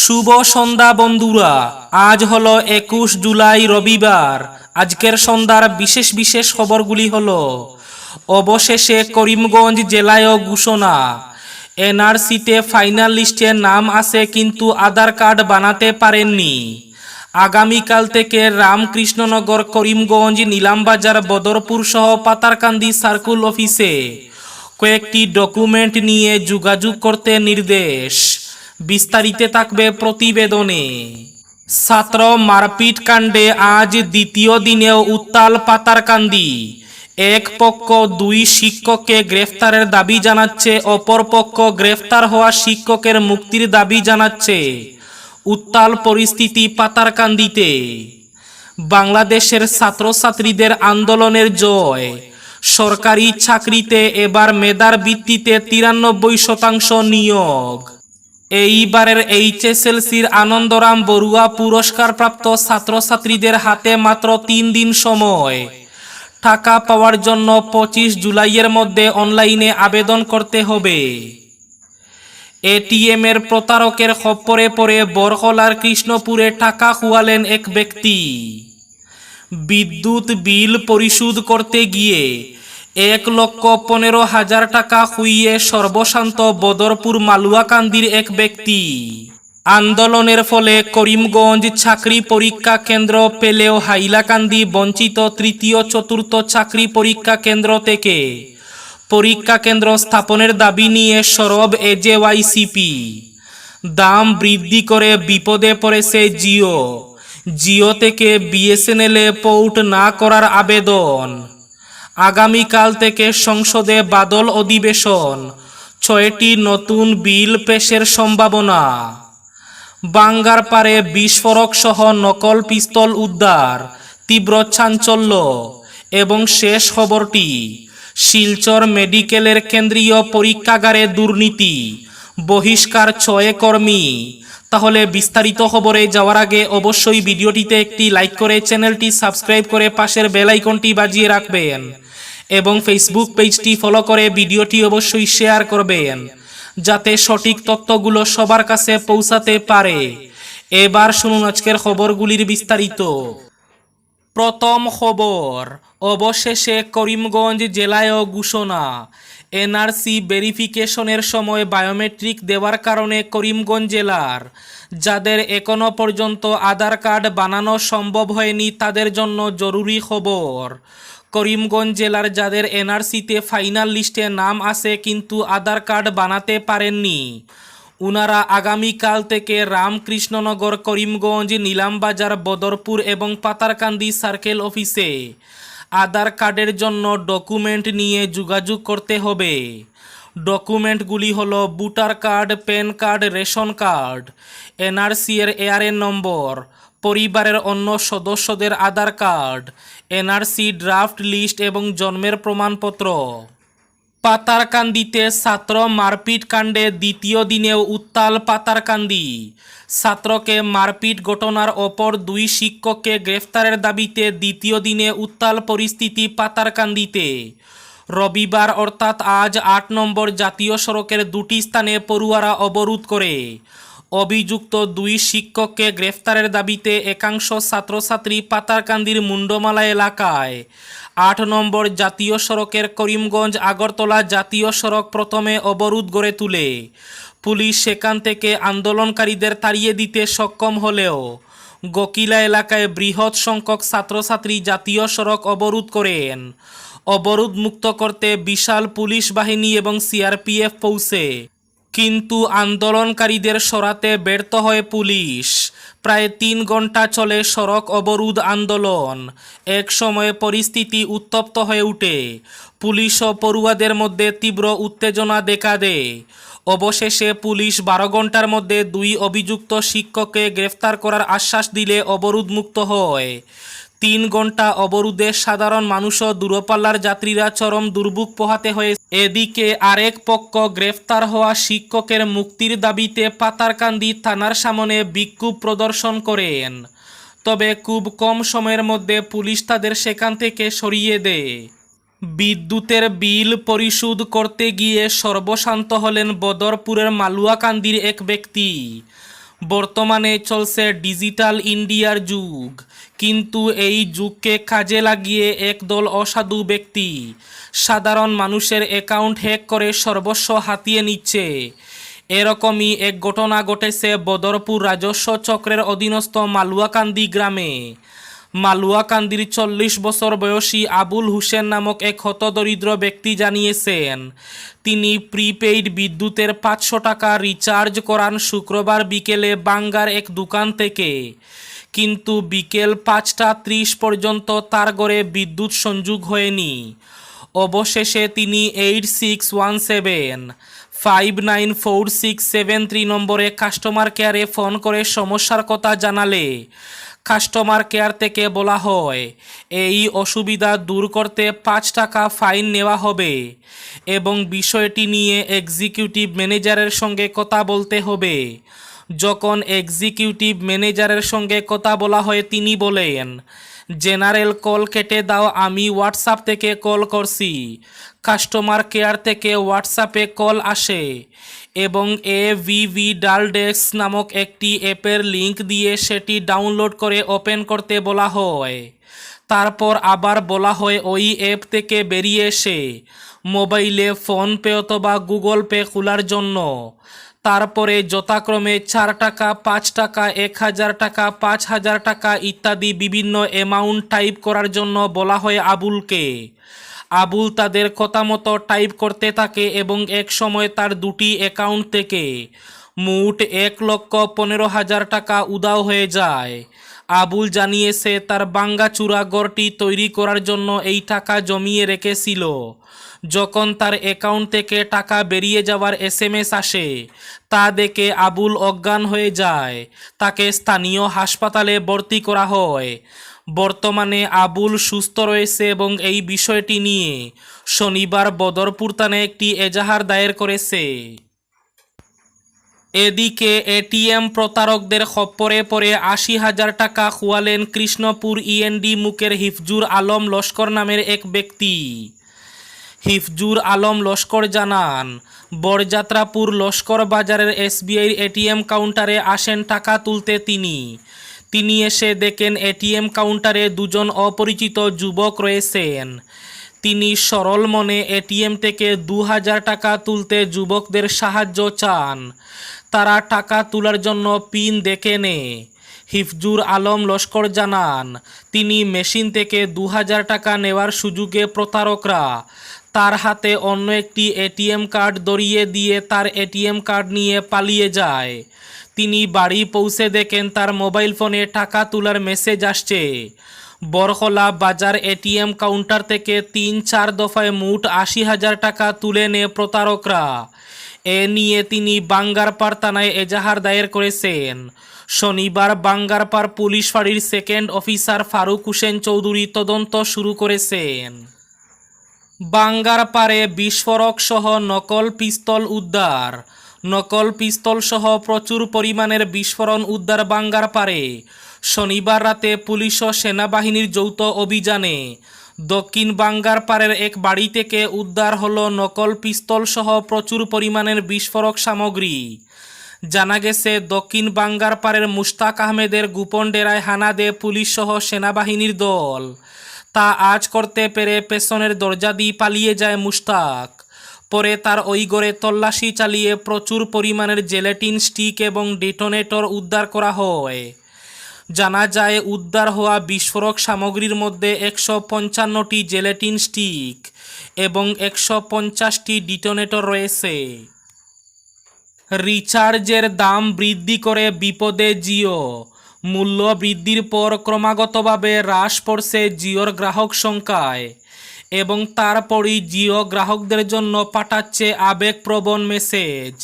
শুভ সন্ধ্যা বন্ধুরা, আজ হলো 21 জুলাই রবিবার। আজকের সন্ধ্যার বিশেষ বিশেষ খবরগুলি হলো: অবশেষে করিমগঞ্জ জেলায়ও ঘোষণা, এনআরসিতে ফাইনাল লিস্টে নাম আসে কিন্তু আধার কার্ড বানাতে পারেননি। আগামীকাল থেকে রামকৃষ্ণনগর, করিমগঞ্জ, নিলামবাজার, বদরপুর সহ পাতারকান্দি সার্কুল অফিসে কয়েকটি ডকুমেন্ট নিয়ে যোগাযোগ করতে নির্দেশ। বিস্তারিত থাকবে প্রতিবেদনে। ছাত্র মারপিট কাণ্ডে আজ দ্বিতীয় দিনেও উত্তাল পাতারকান্দি। এক পক্ষ দুই শিক্ষককে গ্রেফতারের দাবি জানাচ্ছে, অপর পক্ষ গ্রেফতার হওয়া শিক্ষকের মুক্তির দাবি জানাচ্ছে। উত্তাল পরিস্থিতি পাতারকান্দিতে। বাংলাদেশের ছাত্রছাত্রীদের আন্দোলনের জয়। সরকারি চাকরিতে এবার মেধার ভিত্তিতে 93% নিয়োগ। এইবারের এইচএসএলসির আনন্দরাম বড়ুয়া পুরস্কারপ্রাপ্ত ছাত্রছাত্রীদের হাতে মাত্র 3 দিন সময়। টাকা পাওয়ার জন্য 25 জুলাইয়ের মধ্যে অনলাইনে আবেদন করতে হবে। এটিএমের প্রতারকের খপ্পরে পড়ে বরহলার কৃষ্ণপুরে টাকা খোয়ালেন এক ব্যক্তি। বিদ্যুৎ বিল পরিশোধ করতে গিয়ে 1,15,000 টাকা খুইয়ে সর্বশান্ত বদরপুর মালুয়াকান্দির এক ব্যক্তি। আন্দোলনের ফলে করিমগঞ্জ চাকরি পরীক্ষা কেন্দ্র পেলেও হাইলাকান্দি বঞ্চিত তৃতীয় চতুর্থ চাকরি পরীক্ষা কেন্দ্র থেকে পরীক্ষা কেন্দ্র স্থাপনের দাবি নিয়ে সরব এজেওয়াইসিপি। দাম বৃদ্ধি করে বিপদে পড়েছে জিও থেকে বিএসএনএলে পোর্ট না করার আবেদন। আগামীকাল থেকে সংসদে বাদল অধিবেশন, 6টি নতুন বিল পেশের সম্ভাবনা। বাঙ্গারপাড়ে বিস্ফোরক সহ নকল পিস্তল উদ্ধার, তীব্র চাঞ্চল্য। এবং শেষ খবরটি, শিলচর মেডিকেলের কেন্দ্রীয় পরীক্ষাগারে দুর্নীতি, বহিষ্কার 6 কর্মী। তাহলে বিস্তারিত খবরে যাওয়ার আগে অবশ্যই ভিডিওটিতে একটি লাইক করে চ্যানেলটি সাবস্ক্রাইব করে পাশের বেল আইকনটি বাজিয়ে রাখবেন এবং ফেসবুক পেজটি ফলো করে ভিডিওটি অবশ্যই শেয়ার করবেন যাতে সঠিক তথ্যগুলো সবার কাছে পৌঁছাতে পারে। এবার শুনুন আজকের খবরগুলির বিস্তারিত। প্রথম খবর, অবশেষে করিমগঞ্জ জেলায়ও ঘোষণা, এনআরসি ভেরিফিকেশনের সময় বায়োমেট্রিক দেওয়ার কারণে করিমগঞ্জ জেলার যাদের এখনো পর্যন্ত আধার কার্ড বানানো সম্ভব হয়নি তাদের জন্য জরুরি খবর। করিমগঞ্জ জেলার যাদের এনআরসিতে ফাইনাল লিস্টে নাম আসে কিন্তু আধার কার্ড বানাতে পারেননি, উনারা আগামীকাল থেকে রামকৃষ্ণনগর, করিমগঞ্জ, নিলামবাজার, বদরপুর এবং পাতারকান্দি সার্কেল অফিসে আধার কার্ডের জন্য ডকুমেন্ট নিয়ে যোগাযোগ করতে হবে। ডকুমেন্টগুলি হলো voter card, pan card, ration card, NRC এর এআরএন নম্বর, পরিবারের অন্য সদস্যদের আধার কার্ড, এনআরসি ড্রাফট লিস্ট এবং জন্মের প্রমাণপত্র। পাতারকান্দিতে ছাত্র মারপিট কাণ্ডে দ্বিতীয় দিনেও উত্তাল পাতারকান্দি। ছাত্রকে মারপিট ঘটনার অপর দুই শিক্ষককে গ্রেফতারের দাবিতে দ্বিতীয় দিনে উত্তাল পরিস্থিতি পাতারকান্দিতে। রবিবার অর্থাৎ আজ 8 নম্বর জাতীয় সড়কের 2টি স্থানে পড়ুয়ারা অবরোধ করে অভিযুক্ত দুই শিক্ষককে গ্রেফতারের দাবিতে একাংশ ছাত্রছাত্রী পাতারকান্দির মুন্ডমালা এলাকায় 8 নম্বর জাতীয় সড়কের করিমগঞ্জ আগরতলা জাতীয় সড়ক প্রথমে অবরোধ গড়ে তুলে পুলিশ সেখান থেকে আন্দোলনকারীদের তাড়িয়ে দিতে সক্ষম হলেও গকিলা এলাকায় বৃহৎ সংখ্যক ছাত্রছাত্রী জাতীয় সড়ক অবরোধ করেন। অবরোধ মুক্ত করতে বিশাল পুলিশ বাহিনী এবং সিআরপিএফ পৌঁছে কিন্তু আন্দোলনকারীদের সরাতে ব্যর্থ হয় পুলিশ। প্রায় 3 ঘন্টা চলে সড়ক অবরোধ আন্দোলন। এক সময়ে পরিস্থিতি উত্তপ্ত হয়ে ওঠে, পুলিশ ও পড়ুয়াদের মধ্যে তীব্র উত্তেজনা দেখা দেয়। অবশেষে পুলিশ 12 ঘন্টার মধ্যে 2 অভিযুক্ত শিক্ষককে গ্রেফতার করার আশ্বাস দিলে অবরোধ মুক্ত হয়। 3 ঘন্টা অবরোধে সাধারণ মানুষ ও দূরপাল্লার যাত্রীরা চরম দুর্ভোগ পোহাতে হয়েছে। এদিকে আরেক পক্ষ গ্রেফতার হওয়া শিক্ষকের মুক্তির দাবিতে পাতারকান্দি থানার সামনে বিক্ষোভ প্রদর্শন করেন, তবে খুব কম সময়ের মধ্যে পুলিশ তাদের সেখান থেকে সরিয়ে দেয়। বিদ্যুতের বিল পরিশোধ করতে গিয়ে সর্বশান্ত হলেন বদরপুরের মালুয়াকান্দির এক ব্যক্তি। বর্তমানে চলছে ডিজিটাল ইন্ডিয়ার যুগ, কিন্তু এই যুগকে কাজে লাগিয়ে একদল অসাধু ব্যক্তি সাধারণ মানুষের অ্যাকাউন্ট হ্যাক করে সর্বস্ব হাতিয়ে নিচ্ছে। এরকমই এক ঘটনা ঘটেছে বদরপুর রাজস্ব চক্রের অধীনস্থ মালুয়াকান্দি গ্রামে। মালুয়াকান্দির 40 বছর বয়সী আবুল হোসেন নামক এক হতদরিদ্র ব্যক্তি জানিয়েছেন, তিনি প্রিপেইড বিদ্যুতের 500 টাকা রিচার্জ করান শুক্রবার বিকেলে বাঙ্গার এক দোকান থেকে, কিন্তু বিকেল 5টা 30 পর্যন্ত তার ঘরে বিদ্যুৎ সংযোগ হয়নি। অবশেষে তিনি 8617594673 নম্বরে কাস্টমার কেয়ারে ফোন করে সমস্যার কথা জানালে কাস্টমার কেয়ার থেকে বলা হয় এই অসুবিধা দূর করতে 5 টাকা ফাইন নেওয়া হবে এবং বিষয়টি নিয়ে এক্সিকিউটিভ ম্যানেজারের সঙ্গে কথা বলতে হবে। যখন এক্সিকিউটিভ ম্যানেজারের সঙ্গে কথা বলা হয় তিনি বলেন, জেনারেল কল কেটে দাও, আমি হোয়াটসঅ্যাপ থেকে কল করছি। কাস্টমার কেয়ার থেকে হোয়াটসঅ্যাপে কল আসে এবং এভিভি ডালডেস্ক নামক একটি অ্যাপের লিংক দিয়ে সেটি ডাউনলোড করে ওপেন করতে বলা হয়। তারপর আবার বলা হয় ওই অ্যাপ থেকে বেরিয়ে এসে মোবাইলে ফোনপে অথবা গুগল পে খোলার জন্য। তারপরে যথাক্রমে 4 টাকা, 5 টাকা, 1000 টাকা, 5000 টাকা ইত্যাদি বিভিন্ন অ্যামাউন্ট টাইপ করার জন্য বলা হয় আবুলকে। আবুল তাদের কথা মতো টাইপ করতে থাকে এবং এক সময় তার দুটি অ্যাকাউন্ট থেকে মোট 1,15,000 টাকা উধাও হয়ে যায়। আবুল জানিয়েছে তার ভাঙ্গাচুরা ঘরটি তৈরি করার জন্য এই টাকা জমিয়ে রেখেছিল। যখন তার অ্যাকাউন্ট থেকে টাকা বেরিয়ে যাওয়ার SMS আসে তা দেখে আবুল অজ্ঞান হয়ে যায়। তাকে স্থানীয় হাসপাতালে ভর্তি করা হয়। বর্তমানে আবুল সুস্থ রয়েছে এবং এই বিষয়টি নিয়ে শনিবার বদরপুর থানায় একটি এজাহার দায়ের করেছে। এদিকে এটিএম প্রতারকদের খপ্পরে পড়ে 80,000 টাকা খোয়ালেন কৃষ্ণপুর ইএনডি মুকের হিফজুর আলম লস্কর নামের এক ব্যক্তি। হিফজুর আলম লস্কর জানান, বরযাত্রাপুর লস্কর বাজারের SBI এটিএম কাউন্টারে আসেন টাকা তুলতে। তিনি এসে দেখেন এটিএম কাউন্টারে দুজন অপরিচিত যুবক রয়েছেন। তিনি সরল মনে এটিএম থেকে 2000 টাকা তুলতে যুবকদের সাহায্য চান। তারা টাকা তোলার জন্য পিন দেখে নেয়। হিফজুর আলম লস্কর জানান, তিনি মেশিন থেকে 2000 টাকা নেওয়ার সুযোগে প্রতারকরা তার হাতে অন্য একটি এটিএম কার্ড ধরিয়ে দিয়ে তার এটিএম কার্ড নিয়ে পালিয়ে যায়। তিনি বাড়ি পৌঁছে দেখেন তার মোবাইল ফোনে টাকা তোলার মেসেজ আসছে। বরখলা বাজার এটিএম কাউন্টার থেকে 3-4 দফায় মোট 80,000 টাকা তুলে নেয় প্রতারকরা। এ নিয়ে তিনি বাঙ্গারপাড় থানায় এজাহার দায়ের করেছেন। শনিবার বাঙ্গারপাড় পুলিশ ফাঁড়ির সেকেন্ড অফিসার ফারুক হোসেন চৌধুরী তদন্ত শুরু করেছেন। বাঙ্গারপাড়ে বিস্ফোরক সহ নকল পিস্তল উদ্ধার। নকল পিস্তল সহ প্রচুর পরিমাণের বিস্ফোরণ উদ্ধার বাঙ্গারপাড়ে। শনিবার রাতে পুলিশ ও সেনাবাহিনীর যৌথ অভিযানে দক্ষিণ বাঙ্গারপাড়ের এক বাড়ি থেকে উদ্ধার হলো নকল পিস্তল সহ প্রচুর পরিমাণের বিস্ফোরক সামগ্রী। জানা গেছে দক্ষিণ বাঙ্গারপাড়ের মুশতাক আহমেদের গোপন ডেরায় হানা দেয় পুলিশ সহ সেনাবাহিনীর দল। তা আজ করতে পেরে পেছনের দরজা দিয়ে পালিয়ে যায় মুশতাক। পরে তার ওই ঘরে তল্লাশি চালিয়ে প্রচুর পরিমাণের জেলেটিন স্টিক এবং ডিটোনেটর উদ্ধার করা হয়। জানা যায় উদ্ধার হওয়া বিস্ফোরক সামগ্রীর মধ্যে 155টি জেলেটিন স্টিক এবং 150টি ডিটোনেটর রয়েছে। রিচার্জের দাম বৃদ্ধি করে বিপদে জিও। মূল্য বৃদ্ধির পর ক্রমাগতভাবে হ্রাস পড়ছে জিওর গ্রাহক সংখ্যায় এবং তারপরই জিও গ্রাহকদের জন্য পাঠাচ্ছে আবেগপ্রবণ মেসেজ।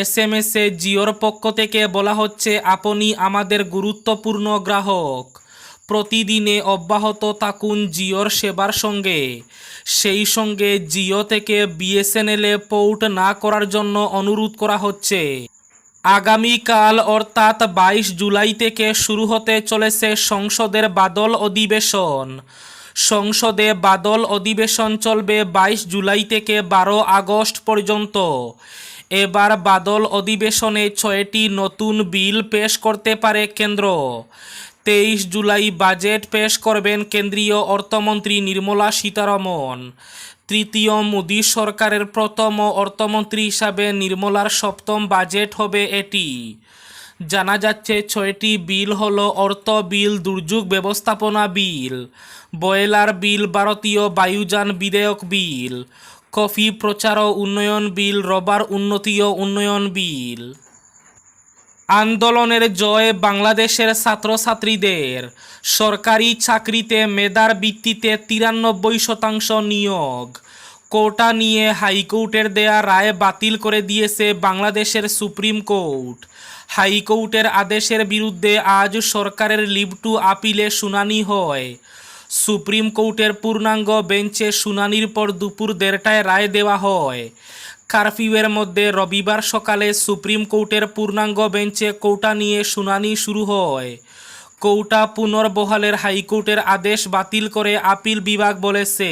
SMS-এ জিওর পক্ষ থেকে বলা হচ্ছে, আপনি আমাদের গুরুত্বপূর্ণ গ্রাহক, প্রতিদিনে অব্যাহত থাকুন জিওর সেবার সঙ্গে। সেই সঙ্গে জিও থেকে BSNL-এ পোর্ট না করার জন্য অনুরোধ করা হচ্ছে। আগামীকাল অর্থাৎ 22 জুলাই থেকে শুরু হতে চলেছে সংসদের বাদল অধিবেশন। সংসদে বাদল অধিবেশন চলবে 22 জুলাই থেকে 12 আগস্ট পর্যন্ত। এবার বাদল অধিবেশনে 6টি নতুন বিল পেশ করতে পারে কেন্দ্র। 23 জুলাই বাজেট পেশ করবেন কেন্দ্রীয় অর্থমন্ত্রী নির্মলা সীতারমণ। তৃতীয় মোদী সরকারের প্রথম অর্থমন্ত্রী হিসাবে নির্মলার সপ্তম বাজেট হবে এটি। জানা যাচ্ছে 6টি বিল হলো অর্থ বিল, দুর্যোগ ব্যবস্থাপনা বিল, বয়লার বিল, ভারতীয় বায়ুযান বিধেয়ক বিল, কফি প্রচার ও উন্নয়ন বিল, রবার উন্নতি ও উন্নয়ন বিল। আন্দোলনের জয় বাংলাদেশের ছাত্রছাত্রীদের। সরকারি চাকরিতে মেধার ভিত্তিতে 93% নিয়োগ। কোটা নিয়ে হাইকোর্টের দেয়া রায় বাতিল করে দিয়েছে বাংলাদেশের সুপ্রিম কোর্ট। হাইকোর্টের আদেশের বিরুদ্ধে আজ সরকারের লিভ টু আপিলে শুনানি হয়। সুপ্রিম কোর্টের পূর্ণাঙ্গ বেঞ্চে শুনানির পর দুপুর 1:30টায় রায় দেওয়া হয়। কারফিউয়ের মধ্যে রবিবার সকালে সুপ্রিম কোর্টের পূর্ণাঙ্গ বেঞ্চে কোটা নিয়ে শুনানি শুরু হয়। কোটা পুনর্বহালের হাইকোর্টের আদেশ বাতিল করে আপিল বিভাগ বলেছে,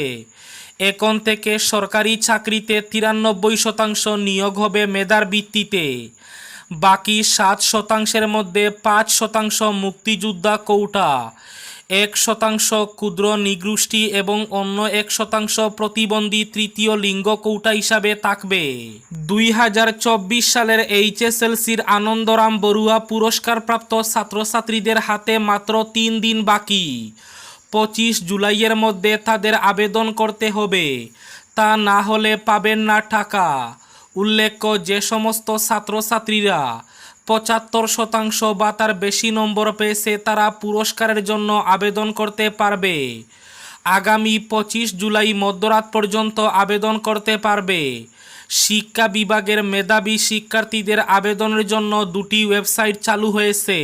এখন থেকে সরকারি চাকরিতে 93% নিয়োগ হবে মেধার ভিত্তিতে। বাকি 7%-এর মধ্যে 5% মুক্তিযোদ্ধা কোটা, 1% ক্ষুদ্র নৃগোষ্ঠী এবং অন্য 1% প্রতিবন্ধী তৃতীয় লিঙ্গ কোটা হিসাবে থাকবে। 2024 সালের এইচএসএলসির আনন্দরাম বড়ুয়া পুরস্কারপ্রাপ্ত ছাত্রছাত্রীদের হাতে মাত্র 3 দিন বাকি। 25 জুলাইয়ের মধ্যে তাদের আবেদন করতে হবে, তা না হলে পাবেন না টাকা। উল্লেখ্য, যে সমস্ত ছাত্রছাত্রীরা 75% বা তার বেশি নম্বর পেয়েছে তারা পুরস্কারের জন্য আবেদন করতে পারবে। আগামী 25 জুলাই মধ্যরাত পর্যন্ত আবেদন করতে পারবে। শিক্ষা বিভাগের মেধাবী শিক্ষার্থীদের আবেদনের জন্য 2টি ওয়েবসাইট চালু হয়েছে।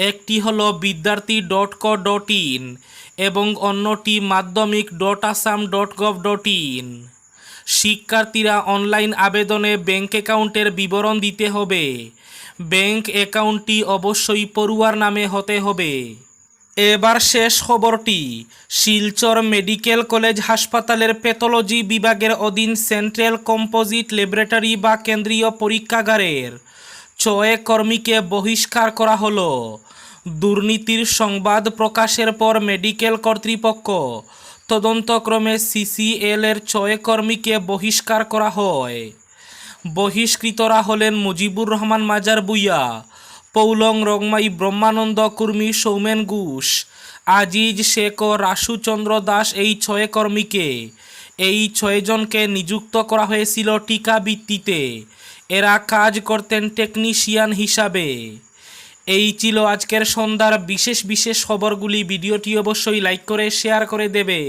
একটি হলো বিদ্যার্থী.co.in এবং অন্যটি madhyamik.assam.gov.in। শিক্ষার্থীরা অনলাইন আবেদনে ব্যাংক অ্যাকাউন্টের বিবরণ দিতে হবে। ব্যাংক অ্যাকাউন্টটি অবশ্যই পড়ুয়ার নামে হতে হবে। এবার শেষ খবরটি। শিলচর মেডিকেল কলেজ হাসপাতালের প্যাথোলজি বিভাগের অধীন সেন্ট্রাল কম্পোজিট ল্যাবরেটরি বা কেন্দ্রীয় পরীক্ষাগারের 6 কর্মীকে বহিষ্কার করা হলো। দুর্নীতির সংবাদ প্রকাশের পর মেডিকেল কর্তৃপক্ষ তদন্তক্রমে সিসিএল এর 6 কর্মীকে বহিষ্কার করা হয়। বহিষ্কৃতরা হলেন মুজিবুর রহমান মাজার ভূঁইয়া, পৌলং রংমাই ব্রহ্মানন্দ কুর্মী, সৌমেন ঘোষ, আজিজ শেখ ও রাসুচন্দ্র দাস। এই 6 কর্মীকে, এই 6 জনকে নিযুক্ত করা হয়েছিল টিকা ভিত্তিতে। এরা কাজ করতেন টেকনিশিয়ান হিসাবে। এই ছিল আজকের সন্ধ্যার বিশেষ খবরগুলি। ভিডিওটি অবশ্যই লাইক করে শেয়ার করে দেবে।